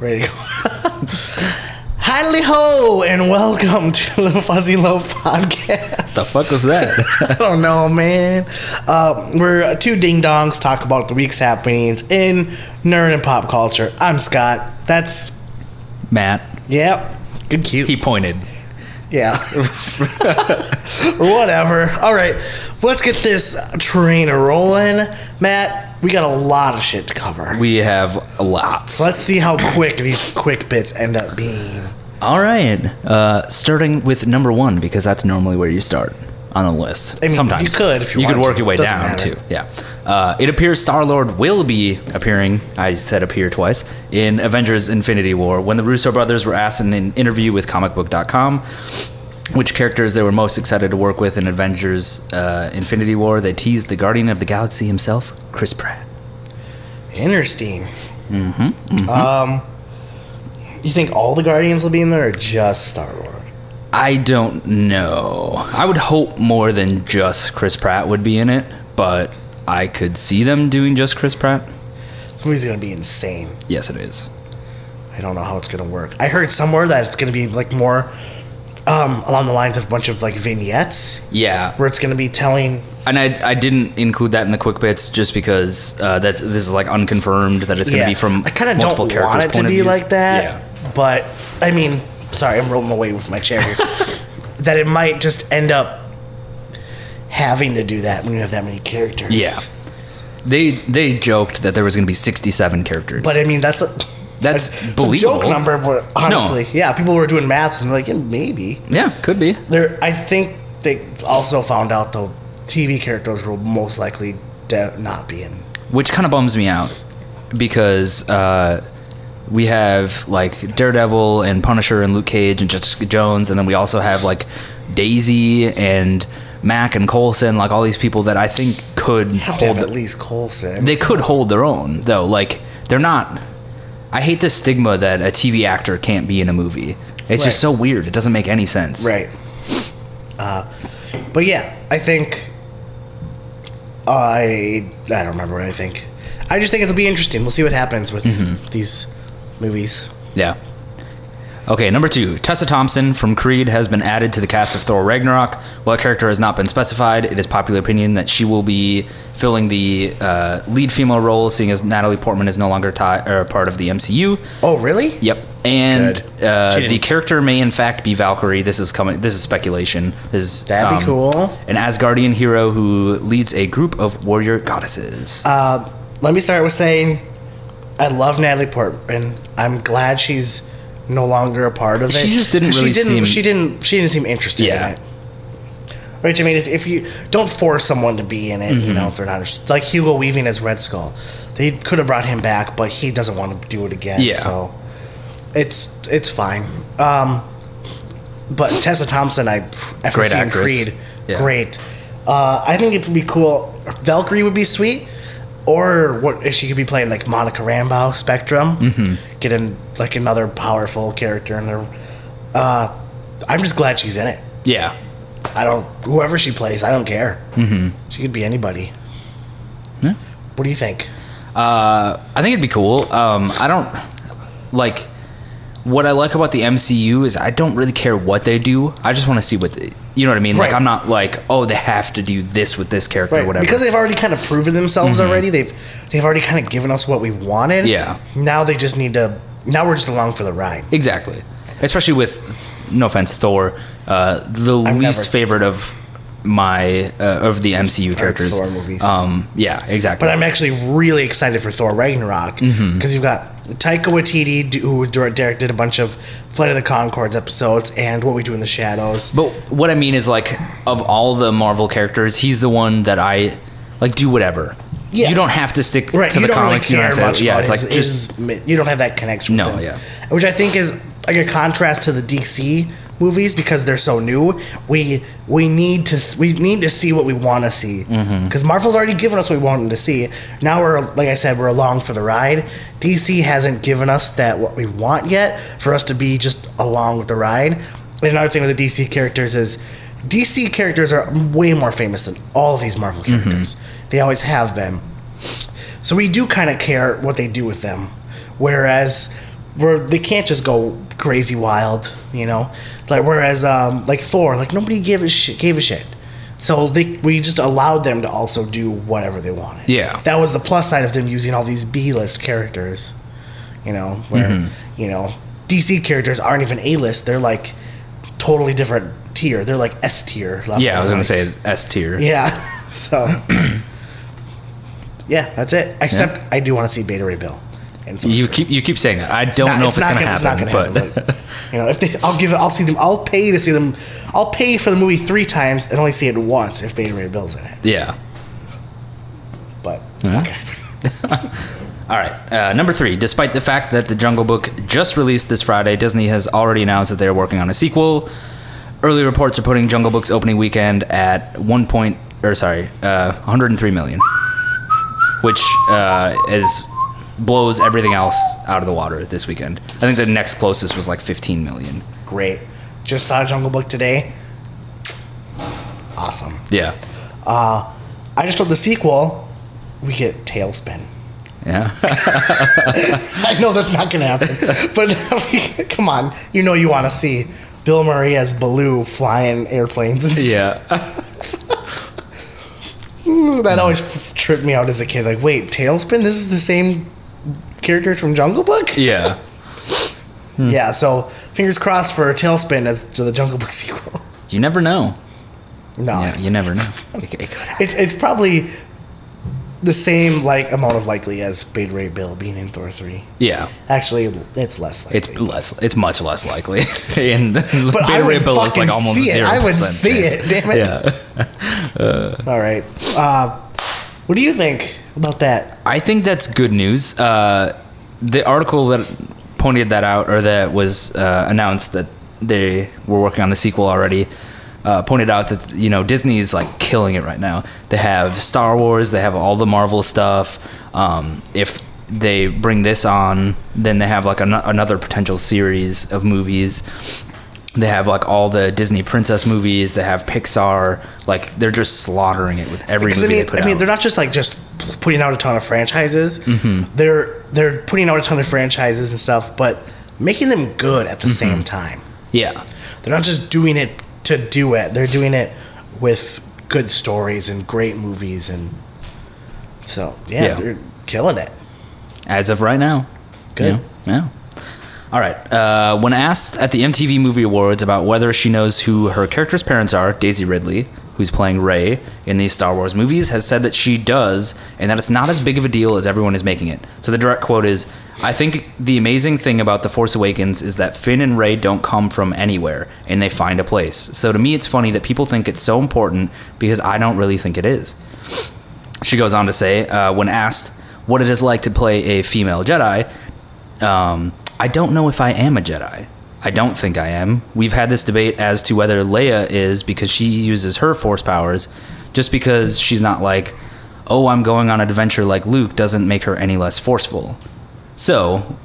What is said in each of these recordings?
Ready to go. Howdy ho, and welcome to the Fuzzy Loaf podcast. The fuck was that? I don't know, man. We're two ding-dongs talk about the week's happenings in nerd and pop culture. I'm Scott. That's... Matt. Yep. Good cue. He pointed. Yeah. Whatever. All right. Let's get this train rolling. Matt, we got a lot of shit to cover. We have lots. Let's see how quick these quick bits end up being. All right. Starting with number one, because that's normally where you start on a list. I mean, sometimes you could if you could wanted work to. your way Doesn't down matter. too. Yeah. It appears Star-Lord will be appearing. I said appear twice in Avengers: Infinity War. When the Russo brothers were asked in an interview with comicbook.com which characters they were most excited to work with in Avengers: Infinity War, they teased the Guardian of the Galaxy himself, Chris Pratt. Interesting. You think all the Guardians will be in there, or just Star-Lord? I don't know. I would hope more than just Chris Pratt would be in it, but I could see them doing just Chris Pratt. This movie's gonna be insane. Yes, it is. I don't know how it's gonna work. I heard somewhere that it's gonna be like more along the lines of a bunch of like vignettes. Yeah. Where it's gonna be telling. And I didn't include that in the quick bits just because this is like unconfirmed that it's going to be from I kind of multiple don't characters' want it to point of be view. like that. Yeah. But I mean, sorry, I'm rolling away with my chair here. That it might just end up having to do that when you have that many characters. Yeah. They joked that there was going to be 67 characters. But I mean, that's That's a believable. joke number, but honestly, yeah, people were doing maths and like, yeah, maybe. Yeah, could be. I think they also found out the TV characters will most likely not be in. Which kind of bums me out because we have like Daredevil and Punisher and Luke Cage and Jessica Jones, and then we also have like Daisy and Mac and Coulson, like all these people that I think could Have to hold have at least Coulson. They could hold their own though. Like they're not. I hate the stigma that a TV actor can't be in a movie. It's just so weird. It doesn't make any sense. Right. But yeah, I think I don't remember what I think. I just think it'll be interesting. We'll see what happens with these movies. Yeah. Okay, number two. Tessa Thompson from Creed has been added to the cast of Thor Ragnarok. While a character has not been specified, it is popular opinion that she will be filling the lead female role, seeing as Natalie Portman is no longer part of the MCU. Oh, really? Yep. And Good. the character may in fact be Valkyrie. This is speculation. That'd be cool. An Asgardian hero who leads a group of warrior goddesses. Let me start with saying I love Natalie Portman. I'm glad she's no longer a part of it. She just didn't really seem... She didn't seem interested in it. Right, I mean, if you don't force someone to be in it, you know, if they're not interested. It's like Hugo Weaving as Red Skull. They could have brought him back, but he doesn't want to do it again. Yeah. So it's fine. But Tessa Thompson, after Great seeing actress. Creed, Yeah. great. I think it would be cool. Valkyrie would be sweet. Or what if she could be playing like Monica Rambeau, Spectrum, getting like another powerful character in there. I'm just glad she's in it. Yeah. Whoever she plays, I don't care. She could be anybody. Yeah. What do you think? I think it'd be cool. I don't like. What I like about the MCU is I don't really care what they do. I just want to see you know what I mean? Right. Like I'm not like, oh, they have to do this with this character or whatever. Because they've already kind of proven themselves already. They've already kind of given us what we wanted. Yeah. Now they just need to. Now we're just along for the ride. Exactly. Especially with, no offense, Thor, the least favorite of my of the MCU characters. Thor movies. Yeah, exactly. But I'm actually really excited for Thor Ragnarok because you've got Taika Waititi, who directed a bunch of Flight of the Conchords episodes and What We Do in the Shadows. But what I mean is, like, of all the Marvel characters, he's the one that I like. Do whatever. Yeah. You don't have to stick to You the don't comics. really care you don't have much to. Yeah, about it's like just you don't have that connection. No, with him. yeah. Which I think is like a contrast to the DC movies because they're so new. We need to see what we want to see because Marvel's already given us what we wanted to see. Now like I said, we're along for the ride. DC hasn't given us that what we want yet for us to be just along with the ride. And another thing with the DC characters is DC characters are way more famous than all of these Marvel characters. They always have been. So we do kind of care what they do with them. Whereas where they can't just go crazy wild, you know. Like whereas like Thor, like nobody gave a shit. So we just allowed them to also do whatever they wanted. Yeah. That was the plus side of them using all these B-list characters, you know, where you know DC characters aren't even A-list. They're like totally different tier. They're like S tier level. Yeah, I was gonna say S tier. Yeah. So yeah, that's it. Except I do want to see Beta Ray Bill. You keep saying that. I don't know if it's gonna happen. It's not gonna happen. But you know, I'll see them. I'll pay to see them. I'll pay for the movie 3 times and only see it once if Beta Ray Bill's in it. Yeah. But it's not gonna happen. All right, number 3. Despite the fact that The Jungle Book just released this Friday, Disney has already announced that they're working on a sequel. Early reports are putting Jungle Book's opening weekend at 103 million, which blows everything else out of the water this weekend. I think the next closest was like 15 million. Great. Just saw Jungle Book today. Awesome. Yeah. I just told the sequel, we get Tailspin. Yeah. I know that's not going to happen, but come on, you know you want to see Bill Murray as Baloo flying airplanes and stuff. Yeah. That always tripped me out as a kid. Like, wait, Tailspin? This is the same characters from Jungle Book? Yeah. Yeah, so fingers crossed for Tailspin as to the Jungle Book sequel. You never know. No. Yeah, you never know. It's probably the same like amount of likely as Beta Ray Bill being in Thor 3. Yeah. Actually, it's less likely. It's much less likely. And but Beta Ray Bill is like almost see it. 0%. I would see chance. it, damn it. Yeah. All right. What do you think about that? I think that's good news. The article that pointed that out, or that was announced that they were working on the sequel already, pointed out that, you know, Disney is like killing it right now. They have Star Wars, they have all the Marvel stuff. If they bring this on, then they have like another potential series of movies. They have like all the Disney princess movies. They have Pixar. Like they're just slaughtering it with every movie they put out. I mean, they're not just like just putting out a ton of franchises. Mm-hmm. They're putting out a ton of franchises and stuff, but making them good at the same time. Yeah, they're not just doing it to do it. They're doing it with good stories and great movies, and so yeah. They're killing it as of right now. Good. Yeah. All right. When asked at the MTV Movie Awards about whether she knows who her character's parents are, Daisy Ridley, who's playing Rey in these Star Wars movies, has said that she does, and that it's not as big of a deal as everyone is making it. So the direct quote is, "I think the amazing thing about The Force Awakens is that Finn and Rey don't come from anywhere, and they find a place. So to me, it's funny that people think it's so important, because I don't really think it is." She goes on to say, when asked what it is like to play a female Jedi, "I don't know if I am a Jedi. I don't think I am. We've had this debate as to whether Leia is, because she uses her Force powers. Just because she's not like, oh, I'm going on an adventure like Luke doesn't make her any less forceful." So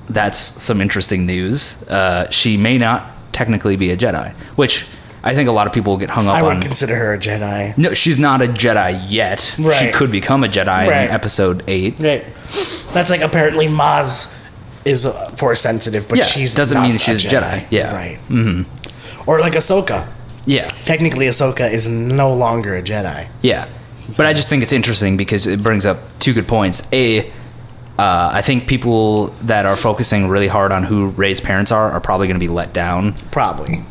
that's some interesting news. She may not technically be a Jedi, which I think a lot of people get hung up on. I would consider her a Jedi. No, she's not a Jedi yet. Right. She could become a Jedi in Episode 8. Right. That's like apparently Maz is Force sensitive, but she's doesn't not mean she's a Jedi. Yeah. Right. Mm-hmm. Or like Ahsoka. Yeah. Technically, Ahsoka is no longer a Jedi. Yeah. But I just think it's interesting because it brings up two good points. I think people that are focusing really hard on who Rey's parents are probably going to be let down. Probably.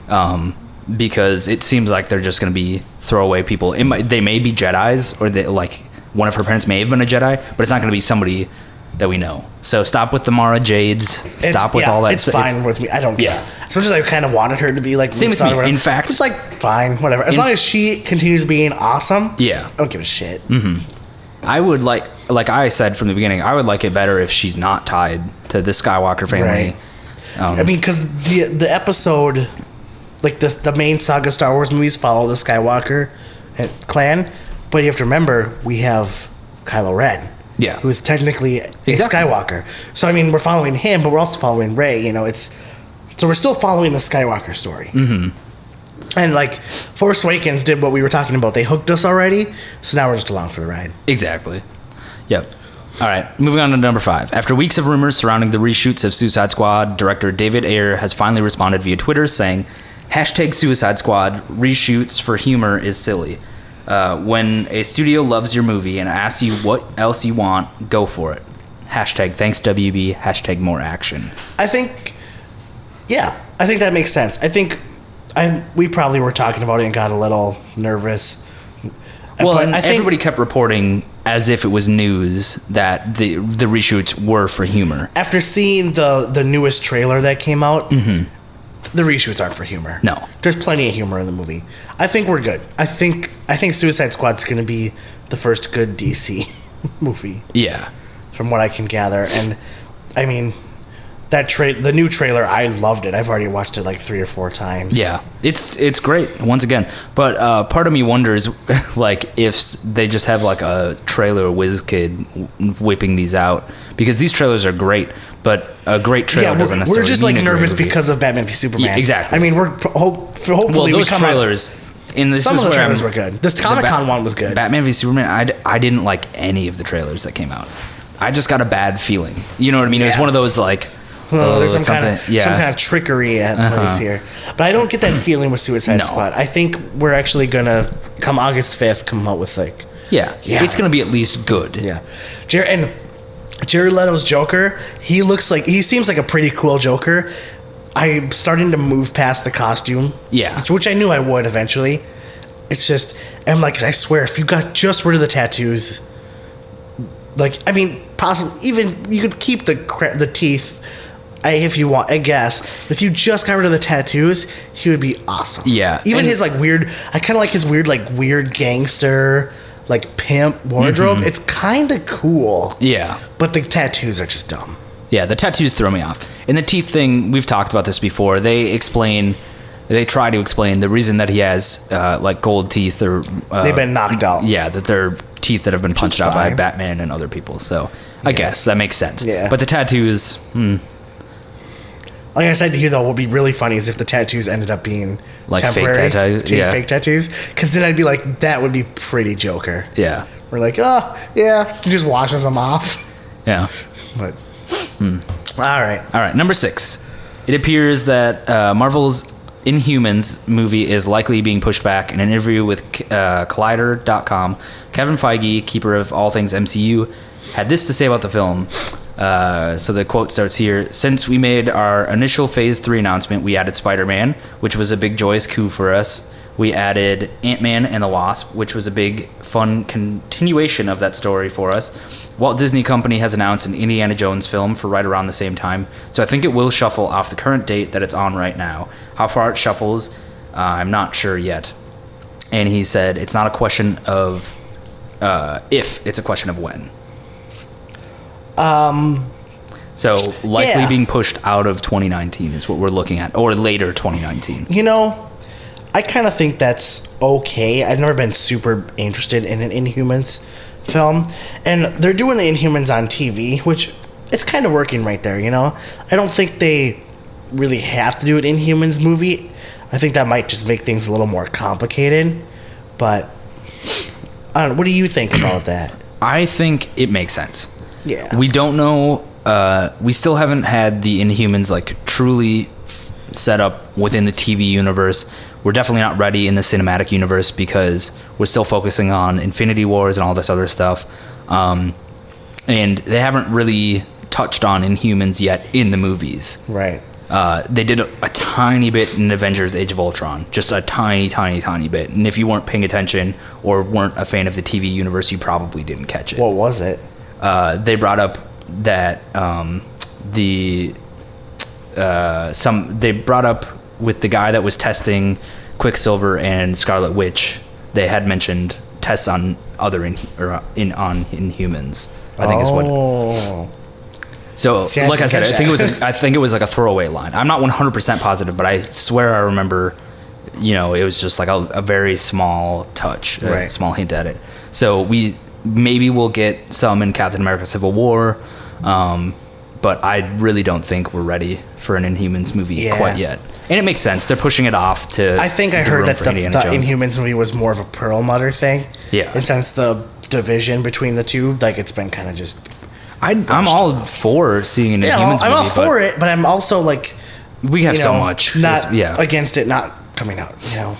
Because it seems like they're just going to be throwaway people. They may be Jedis, or like one of her parents may have been a Jedi, but it's not going to be somebody that we know. So stop with the Mara Jades. Stop with all that. It's fine with me. I don't care. As much as I kind of wanted her to be like same with me. In fact, it's like fine, whatever. As long as she continues being awesome. Yeah. I don't give a shit. Mm-hmm. I would like I said from the beginning, I would like it better if she's not tied to the Skywalker family. Right. I mean, because the episode, like the main saga Star Wars movies follow the Skywalker clan, but you have to remember we have Kylo Ren. Yeah. Who's technically a Skywalker. So, I mean, we're following him, but we're also following Rey. You know, so we're still following the Skywalker story. Mm-hmm. And, like, Force Awakens did what we were talking about. They hooked us already, so now we're just along for the ride. Exactly. Yep. All right, moving on to number 5. After weeks of rumors surrounding the reshoots of Suicide Squad, director David Ayer has finally responded via Twitter saying, #Suicide Squad reshoots for humor is silly. When a studio loves your movie and asks you what else you want, go for it. #thanks WB, #more action. I think that makes sense. I think we probably were talking about it and got a little nervous. Well, and everybody kept reporting as if it was news that the reshoots were for humor. After seeing the newest trailer that came out, the reshoots aren't for humor. No. There's plenty of humor in the movie. I think we're good. I think Suicide Squad's going to be the first good DC movie. Yeah. From what I can gather. And, I mean, the new trailer, I loved it. I've already watched it like 3 or 4 times. Yeah, it's great once again. But part of me wonders, like, if they just have like a trailer whiz kid whipping these out, because these trailers are great. But a great trailer doesn't necessarily. We're just like nervous because of Batman v Superman. Yeah, exactly. I mean, we're hopefully those trailers. Some of the trailers were good. This Comic-Con one was good. Batman v Superman. I didn't like any of the trailers that came out. I just got a bad feeling. You know what I mean? Yeah. It was one of those like. There's some kind of trickery at place here. But I don't get that feeling with Suicide Squad. I think we're actually going to, come August 5th, come out with like... Yeah. It's going to be at least good. Yeah. Jared Leto's Joker, he seems like a pretty cool Joker. I'm starting to move past the costume. Yeah. Which I knew I would eventually. It's just, I'm like, I swear, if you got just rid of the tattoos... Like, I mean, possibly, even, you could keep the teeth... if you want, I guess. If you just got rid of the tattoos, he would be awesome. Yeah. Even his like weird, I kind of like his weird gangster, like pimp wardrobe. It's kind of cool. Yeah. But the tattoos are just dumb. Yeah, the tattoos throw me off. And the teeth thing, we've talked about this before. They try to explain the reason that he has like gold teeth or... they've been knocked out. Yeah, that they're teeth that have been punched out by Batman and other people. So I guess that makes sense. Yeah. But the tattoos... Like I said to you, though, what would be really funny is if the tattoos ended up being like temporary, fake tattoos. Because then I'd be like, that would be pretty Joker. Yeah. We're like, oh, yeah. He just washes them off. Yeah. But, All right. Number 6. It appears that Marvel's Inhumans movie is likely being pushed back. In an interview with Collider.com, Kevin Feige, keeper of all things MCU, had this to say about the film. So the quote starts here. Since we made our initial Phase 3 announcement, we added Spider-Man, which was a big joyous coup for us. We added Ant-Man and the Wasp, which was a big, fun continuation of that story for us. Walt Disney Company has announced an Indiana Jones film for right around the same time, so I think it will shuffle off the current date that it's on right now. How far it shuffles, I'm not sure yet. And he said it's not a question of if, it's a question of when. So likely being pushed out of 2019 is what we're looking at, or later 2019. You know, I kind of think that's okay. I've never been super interested in an Inhumans film, and they're doing the Inhumans on TV, which it's kind of working right there. You know, I don't think they really have to do an Inhumans movie. I think that might just make things a little more complicated. But I don't know. What do you think about that? I think it makes sense. Yeah. We don't know. We still haven't had the Inhumans like truly set up within the TV universe. We're definitely not ready in the cinematic universe because we're still focusing on Infinity Wars and all this other stuff. And they haven't really touched on Inhumans yet in the movies. Right. They did a tiny bit in Avengers Age of Ultron. Just a tiny bit. And if you weren't paying attention or weren't a fan of the TV universe, you probably didn't catch it. What was it? They brought up that they brought up with the guy that was testing Quicksilver and Scarlet Witch. They had mentioned tests on other Inhumans. I think is what. So, see, like I said, I think it was like a throwaway line. I'm not 100% positive, but I swear I remember. You know, it was just like a very small touch, right. A small hint at it. So maybe we'll get some in Captain America: Civil War. But I really don't think we're ready for an Inhumans movie quite yet. And it makes sense. They're pushing it off to... I think I heard that the Inhumans movie was more of a Perlmutter thing. Yeah. And since the division between the two, like, it's been kind of just I'm all for seeing a Yeah, humans I'm all movie, for it, but I'm also like, we have you so know, much. not Yeah. against it not coming out.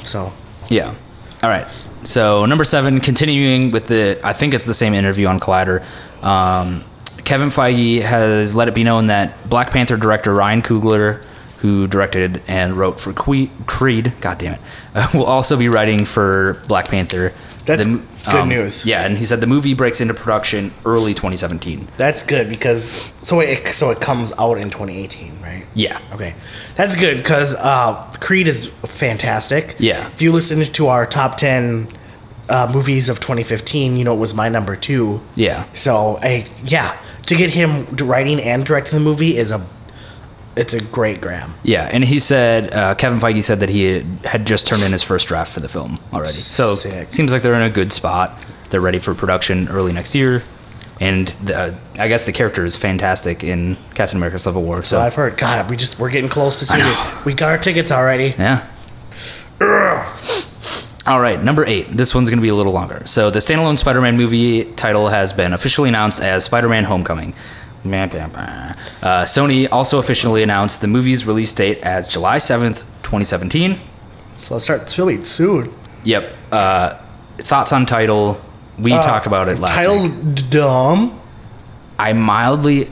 So Yeah. All right. So number 7, continuing with I think it's the same interview on Collider. Kevin Feige has let it be known that Black Panther director Ryan Coogler, who directed and wrote for Creed, God damn it, will also be writing for Black Panther. That's good news. Yeah, and he said the movie breaks into production early 2017. that's good because so it comes out in 2018, right? Yeah. Okay, that's good because Creed is fantastic. Yeah. If you listen to our top 10 movies of 2015, it was my number 2. Yeah. So to get him writing and directing the movie it's a great grab. Yeah, and he said, Kevin Feige said that he had just turned in his first draft for the film already. So Sick. seems like they're in a good spot. They're ready for production early next year. And I guess the character is fantastic in Captain America Civil War. So I've heard. God, we're getting close to seeing it. We got our tickets already. Yeah. All right, number 8. This one's going to be a little longer. So the standalone Spider-Man movie title has been officially announced as Spider-Man Homecoming. Sony also officially announced the movie's release date as July 7th, 2017. So let's start filming soon. Yep. Thoughts on title? We talked about it last Title's week. dumb. I mildly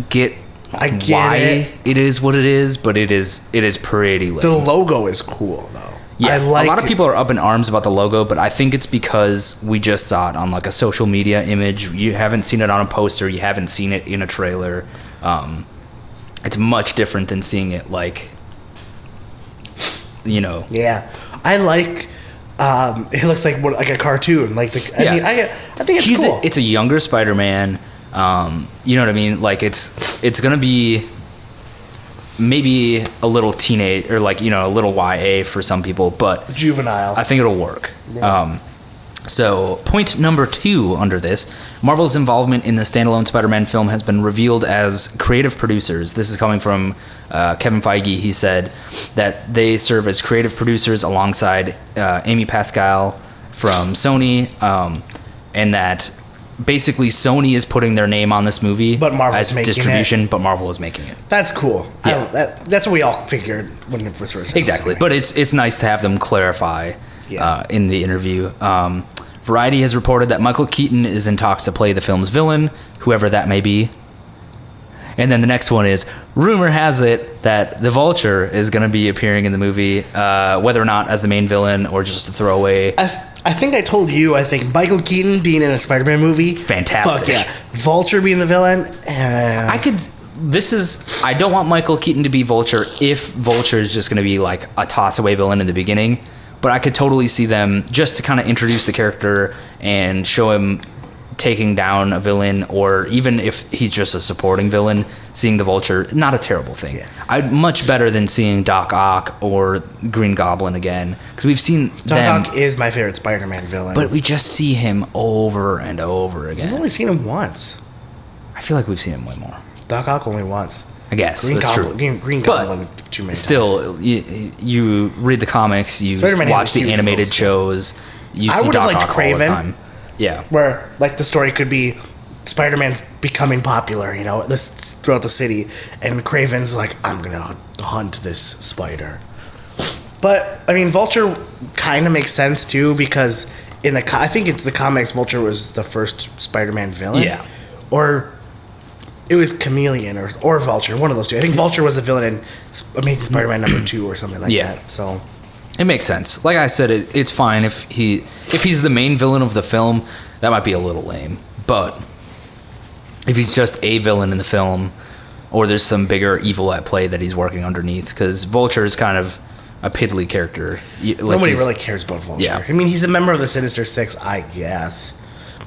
get why it is what it is, but it is pretty lame. The logo is cool though. Yeah, I like a lot of people are up in arms about the logo, but I think it's because we just saw it on like a social media image. You haven't seen it on a poster. You haven't seen it in a trailer. It's much different than seeing it like, Yeah, I like. It looks like a cartoon. I think it's cool. It's a younger Spider-Man. You know what I mean? Like it's gonna be maybe a little teenage or a little YA for some people, but juvenile. I think it'll work. Yeah. So point number 2 under this, Marvel's involvement in the standalone Spider-Man film has been revealed as creative producers. This is coming from Kevin Feige. He said that they serve as creative producers alongside Amy Pascal from Sony, and that basically Sony is putting their name on this movie But Marvel's as making distribution, but Marvel is making it. That's cool. Yeah. That's what we all figured when it was first. Exactly, but it's nice to have them clarify Yeah. in the interview. Variety has reported that Michael Keaton is in talks to play the film's villain, whoever that may be. And then the next one is, rumor has it that the Vulture is going to be appearing in the movie, whether or not as the main villain or just a throwaway. I think I told you. I think Michael Keaton being in a Spider-Man movie, Fantastic. Fuck yeah. Vulture being the villain. I don't want Michael Keaton to be Vulture if Vulture is just going to be like a toss-away villain in the beginning. But I could totally see them just to kind of introduce the character and show him taking down a villain, or even if he's just a supporting villain, seeing the Vulture, not a terrible thing. Yeah. I'd much better than seeing Doc Ock or Green Goblin again, because we've seen Doc Ock is my favorite Spider-Man villain. but we just see him over and over again. I've only seen him once. I feel like we've seen him way more. Doc Ock only once. I guess Green that's Goblin, true. Green But Goblin too many times. Still, you read the comics, you Spider-Man has watch a the huge animated roster. shows, you I see would've Doc liked Ock all the Kraven. time. Yeah. Where the story could be Spider-Man becoming popular, throughout the city, and Kraven's like, I'm gonna hunt this spider. But I mean, Vulture kind of makes sense too, because I think it's the comics. Vulture was the first Spider-Man villain. Yeah. Or it was Chameleon or Vulture, one of those two. I think Vulture was the villain in Amazing Spider-Man #2 or something like Yeah. that. So It makes sense. Like I said, it's fine if he's the main villain of the film. That might be a little lame, but if he's just a villain in the film, or there's some bigger evil at play that he's working underneath, because Vulture is kind of a piddly character. nobody really cares about Vulture. Yeah. I mean, he's a member of the Sinister Six, I guess.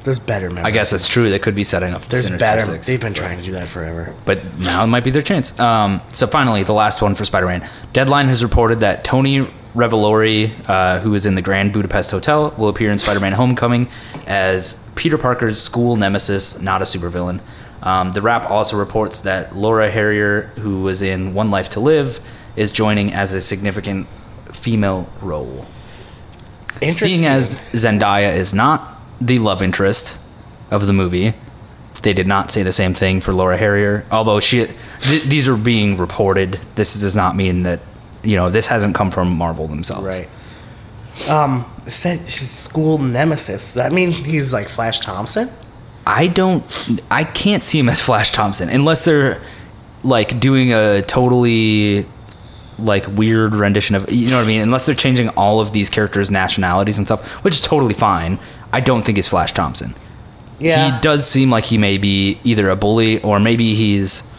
There's better members. I guess that's true. They could be setting up. There's Sinister better. Six. They've been trying to do that forever. But now it might be their chance. So finally, the last one for Spider-Man. Deadline has reported that Tony Revolori, who is in the Grand Budapest Hotel, will appear in Spider-Man Homecoming as Peter Parker's school nemesis, not a supervillain. The Wrap also reports that Laura Harrier, who was in One Life to Live, is joining as a significant female role. Interesting. Seeing as Zendaya is not the love interest of the movie, They did not say the same thing for Laura Harrier, although these are being reported. This does not mean that, this hasn't come from Marvel themselves. Right. Said his school nemesis. Does that mean he's like Flash Thompson? I can't see him as Flash Thompson unless they're like doing a totally like weird rendition of, you know what I mean? Unless they're changing all of these characters' nationalities and stuff, which is totally fine. I don't think he's Flash Thompson. Yeah. He does seem like he may be either a bully or maybe he's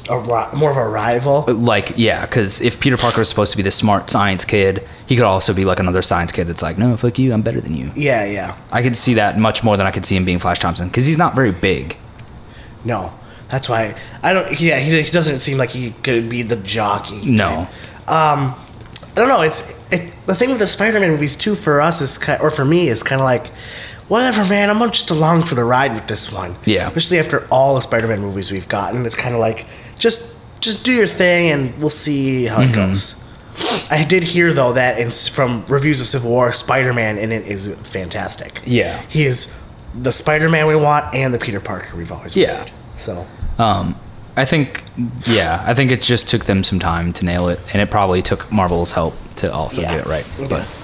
more of a rival. Like, yeah, because if Peter Parker is supposed to be the smart science kid, he could also be like another science kid that's like, no, fuck you, I'm better than you. Yeah. I could see that much more than I could see him being Flash Thompson, because he's not very big. No, that's why I don't. Yeah, he doesn't seem like he could be the jockey. No. I don't know. The thing with the Spider-Man movies too for us is for me is kind of like, whatever, man. I'm just along for the ride with this one. Yeah. Especially after all the Spider-Man movies we've gotten, it's kind of like just do your thing and we'll see how it goes. I did hear though that from reviews of Civil War, Spider-Man in it is fantastic. Yeah. He is the Spider-Man we want and the Peter Parker we've always wanted. So. I think it just took them some time to nail it, and it probably took Marvel's help to also get it right. Okay. But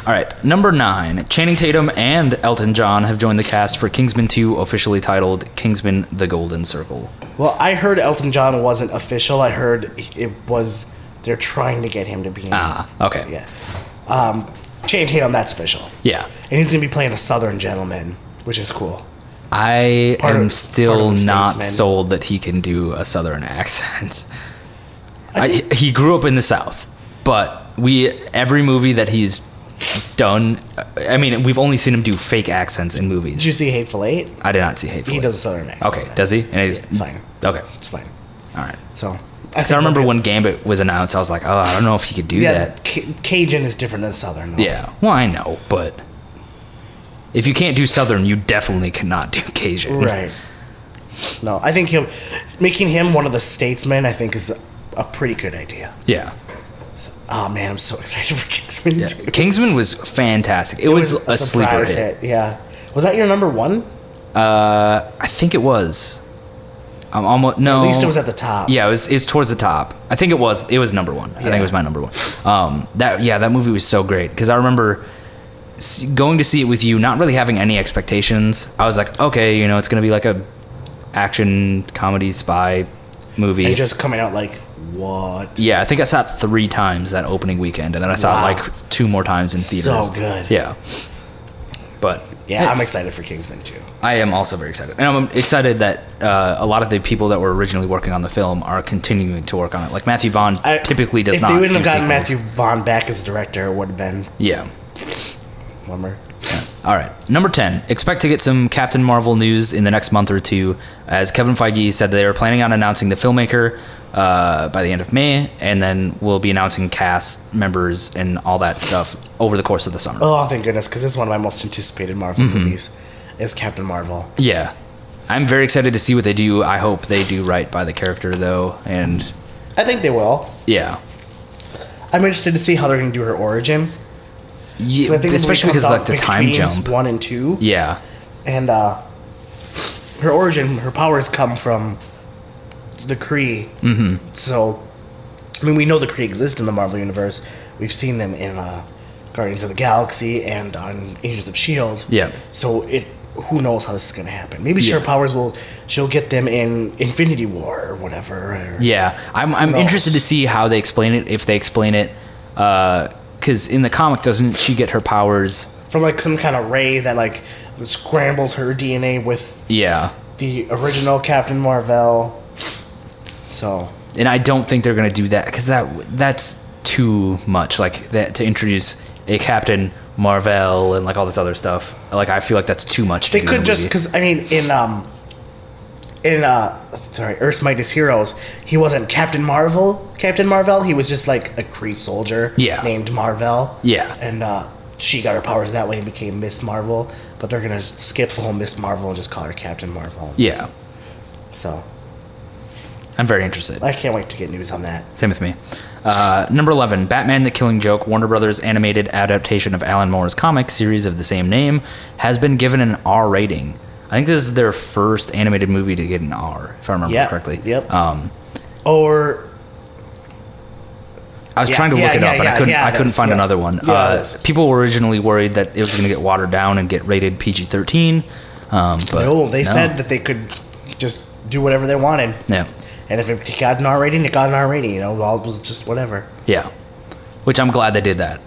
all right, number 9, Channing Tatum and Elton John have joined the cast for Kingsman 2, officially titled Kingsman: The Golden Circle. Well, I heard Elton John wasn't official. I heard it was they're trying to get him to be in it. Okay. Yeah. Channing Tatum, that's official. Yeah. And he's going to be playing a Southern gentleman, which is cool. I am still not statesman. sold that he can do a Southern accent. He grew up in the South, but every movie that he's done, I mean, we've only seen him do fake accents in movies. Did you see Hateful Eight? I did not see Hateful Eight. He does a Southern accent. Okay, does he? And It's fine. Okay. It's fine. All right. So, I remember when Gambit was announced, I was like, oh, I don't know if he could do that. Cajun is different than Southern, though. Yeah. Well, I know, but if you can't do Southern, you definitely cannot do Cajun. Right. No, I think making him one of the statesmen, I think, is a pretty good idea. Yeah. So, oh, man, I'm so excited for Kingsman 2. Kingsman was fantastic. It was a sleeper hit. Yeah. Was that your number 1? I think it was. I'm almost no. At least it was at the top. Yeah, it was towards the top. I think it was number 1. I think it was my number 1. That movie was so great because I remember going to see it with you, not really having any expectations. I was like, okay, it's gonna be like a action comedy spy movie, and just coming out like, what? Yeah, I think I saw it 3 times that opening weekend, and then I saw it like 2 more times in theaters. So good. Yeah, but yeah, I'm excited for Kingsman 2. I am also very excited, and I'm excited that a lot of the people that were originally working on the film are continuing to work on it. Like Matthew Vaughn typically does not. If they wouldn't have do gotten sequels. Matthew Vaughn back as director, it would have been bummer. Yeah. All right, number 10. Expect to get some Captain Marvel news in the next month or two, as Kevin Feige said they are planning on announcing the filmmaker by the end of May, and then we'll be announcing cast members and all that stuff over the course of the summer. Oh, thank goodness, because this is one of my most anticipated Marvel movies, is Captain Marvel. Yeah. I'm very excited to see what they do. I hope they do right by the character, though, and I think they will. Yeah. I'm interested to see how they're going to do her origin. Yeah, I think especially because like the time jump. 1 and 2. Yeah. And her origin, her powers come from the Kree. Mm-hmm. So, I mean, we know the Kree exist in the Marvel Universe. We've seen them in Guardians of the Galaxy and on Agents of S.H.I.E.L.D. Yeah. So, who knows how this is going to happen. Maybe her powers she'll get them in Infinity War or whatever. Yeah. I'm interested to see how they explain it, if they explain it. Because in the comic, doesn't she get her powers from like some kind of ray that like scrambles her DNA with the original Captain Marvel? So, and I don't think they're gonna do that because that's too much. Like that to introduce a Captain Marvel and like all this other stuff. Like I feel like that's too much. They could just because I mean in Earth's Mightiest Heroes, he wasn't Captain Marvel. He was just like a Kree soldier named Marvel. Yeah. And she got her powers that way and became Miss Marvel. But they're going to skip the whole Miss Marvel and just call her Captain Marvel. Yeah. So. I'm very interested. I can't wait to get news on that. Same with me. Number 11, Batman the Killing Joke, Warner Brothers' animated adaptation of Alan Moore's comic series of the same name, has been given an R rating. I think this is their first animated movie to get an R, if I remember correctly. Yep. I was trying to look it up, but I couldn't find another one. People were originally worried that it was going to get watered down and get rated PG-13. But no, they said that they could just do whatever they wanted. Yeah. And if it got an R rating, it got an R rating. You know, it was just whatever. Yeah. Which I'm glad they did that.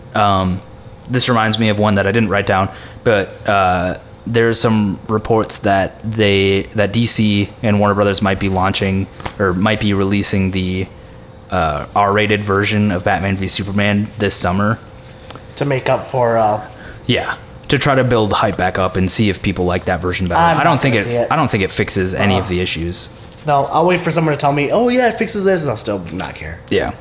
This reminds me of one that I didn't write down, but there's some reports that DC and Warner Brothers might be launching or might be releasing the R-rated version of Batman v Superman this summer to make up for to try to build hype back up and see if people like that version better. I don't think it fixes any of the issues. No, I'll wait for someone to tell me, oh yeah, it fixes this, and I'll still not care. Yeah.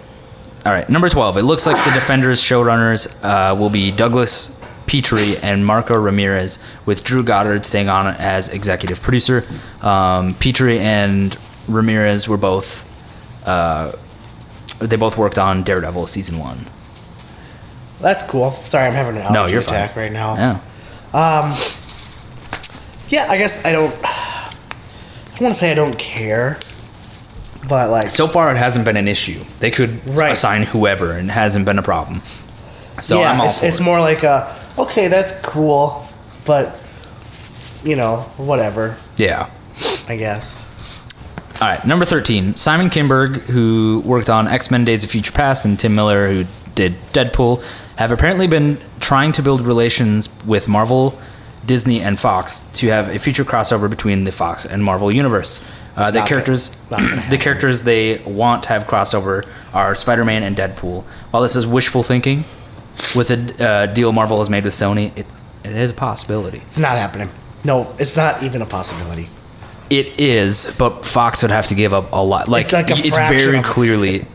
All right, number 12. It looks like the Defenders showrunners will be Douglas Petrie and Marco Ramirez, with Drew Goddard staying on as executive producer. Petrie and Ramirez were both they both worked on Daredevil season 1. That's cool. Sorry, I'm having an allergy attack right now. Yeah. Yeah, I guess I don't want to say I don't care, but like so far it hasn't been an issue. They could assign whoever, and it hasn't been a problem. So yeah, I'm all for it's more like okay, that's cool, but you know, whatever. Yeah. I guess. All right, number 13. Simon Kinberg, who worked on X-Men Days of Future Past, and Tim Miller, who did Deadpool, have apparently been trying to build relations with Marvel, Disney, and Fox to have a future crossover between the Fox and Marvel universe. The characters they want to have crossover are Spider-Man and Deadpool. While this is wishful thinking, with a deal Marvel has made with Sony, it is a possibility. It's not happening. No, it's not even a possibility. It is, but Fox would have to give up a lot. It's like it's very clearly.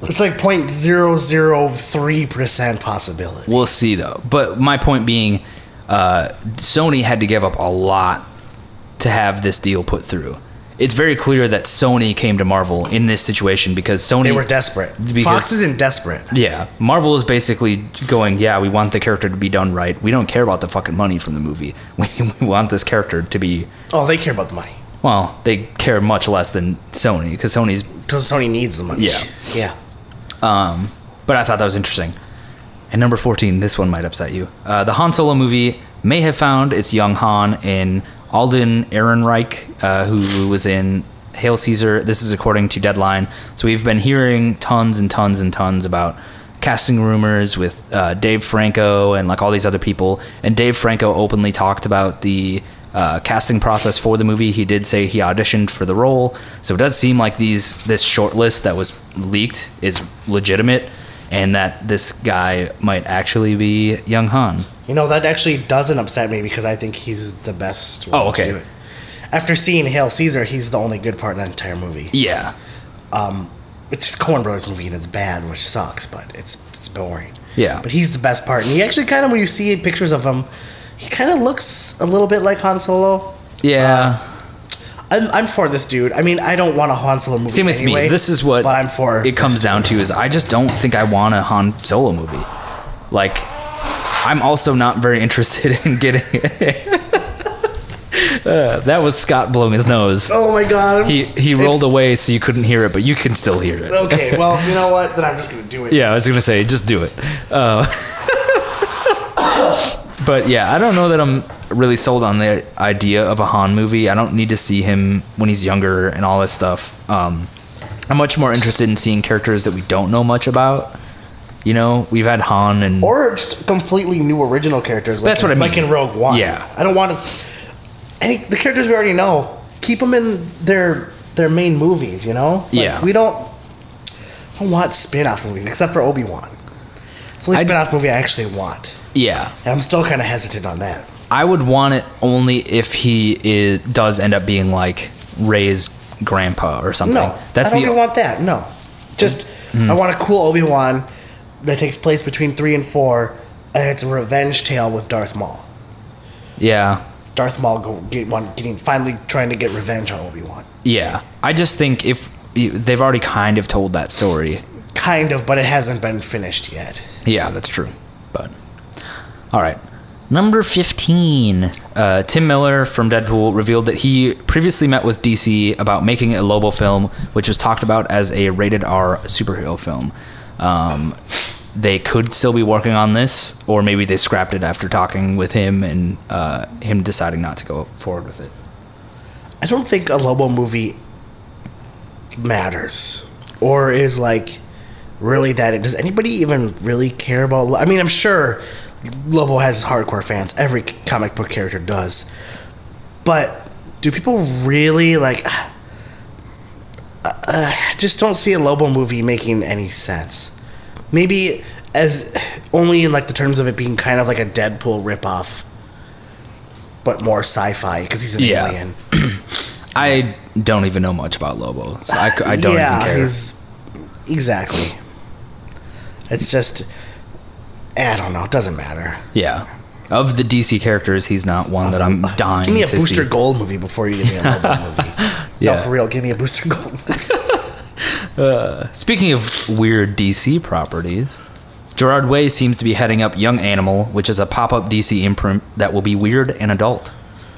It's like 0.003% possibility. We'll see, though. But my point being, Sony had to give up a lot to have this deal put through. It's very clear that Sony came to Marvel in this situation because Sony... They were desperate. Fox isn't desperate. Yeah. Marvel is basically going, yeah, we want the character to be done right. We don't care about the fucking money from the movie. We want this character to be... Oh, they care about the money. Well, they care much less than Sony because Sony needs the money. Yeah. Yeah. But I thought that was interesting. And number 14, this one might upset you. The Han Solo movie may have found its young Han in Alden Ehrenreich, who was in Hail Caesar. This is according to Deadline. So we've been hearing tons and tons and tons about casting rumors with Dave Franco and like all these other people. And Dave Franco openly talked about the casting process for the movie. He did say he auditioned for the role. So it does seem like this short list that was leaked is legitimate, and that this guy might actually be young Han. You know, that actually doesn't upset me because I think he's the best one to do it. After seeing Hail Caesar, he's the only good part of that entire movie. Yeah. It's just Coen Brothers movie and it's bad, which sucks, but it's boring. Yeah. But he's the best part. And he actually kind of, when you see pictures of him, he kind of looks a little bit like Han Solo. Yeah. I'm for this dude. I mean, I don't want a Han Solo movie. Same with me. This is what I'm for. It comes down to is I just don't think I want a Han Solo movie. Like, I'm also not very interested in getting. That was Scott blowing his nose. Oh my god. He rolled away so you couldn't hear it, but you can still hear it. Okay, well, you know what? Then I'm just gonna do it. Yeah, I was gonna say just do it. But yeah, I don't know that I'm really sold on the idea of a Han movie. I don't need to see him when he's younger and all this stuff. I'm much more interested in seeing characters that we don't know much about. You know, we've had Han and... Or just completely new original characters. That's what I mean. Like in Rogue One. Yeah. I don't want to... The characters we already know, keep them in their main movies, you know? Like, yeah. We don't want spin-off movies, except for Obi-Wan. It's the only spin-off movie I actually want. Yeah. And I'm still kind of hesitant on that. I would want it only if he does end up being like Rey's grandpa or something. No, I don't even want that. No. Just, I want a cool Obi-Wan that takes place between 3 and 4, and it's a revenge tale with Darth Maul. Yeah. Darth Maul finally trying to get revenge on Obi-Wan. Yeah. I just think if they've already kind of told that story. Kind of, but it hasn't been finished yet. Yeah, that's true. But all right. Number 15. Tim Miller from Deadpool revealed that he previously met with DC about making a Lobo film, which was talked about as a rated R superhero film. They could still be working on this, or maybe they scrapped it after talking with him and him deciding not to go forward with it. I don't think a Lobo movie matters, or is like really that. Does anybody even really care about? I mean, I'm sure Lobo has hardcore fans. Every comic book character does, but do people really like? Just don't see a Lobo movie making any sense. Maybe as only in like the terms of it being kind of like a Deadpool ripoff, but more sci-fi because he's an alien. I don't even know much about Lobo, so I don't even care. Exactly. It's just, I don't know. It doesn't matter. Yeah. Of the DC characters, he's not one that I'm dying to see. Give me a Booster Gold movie before you give me a Lobo movie. Yeah. No, for real, give me a Booster Gold movie. Speaking of weird DC properties, Gerard Way seems to be heading up Young Animal, which is a pop-up DC imprint that will be weird and adult.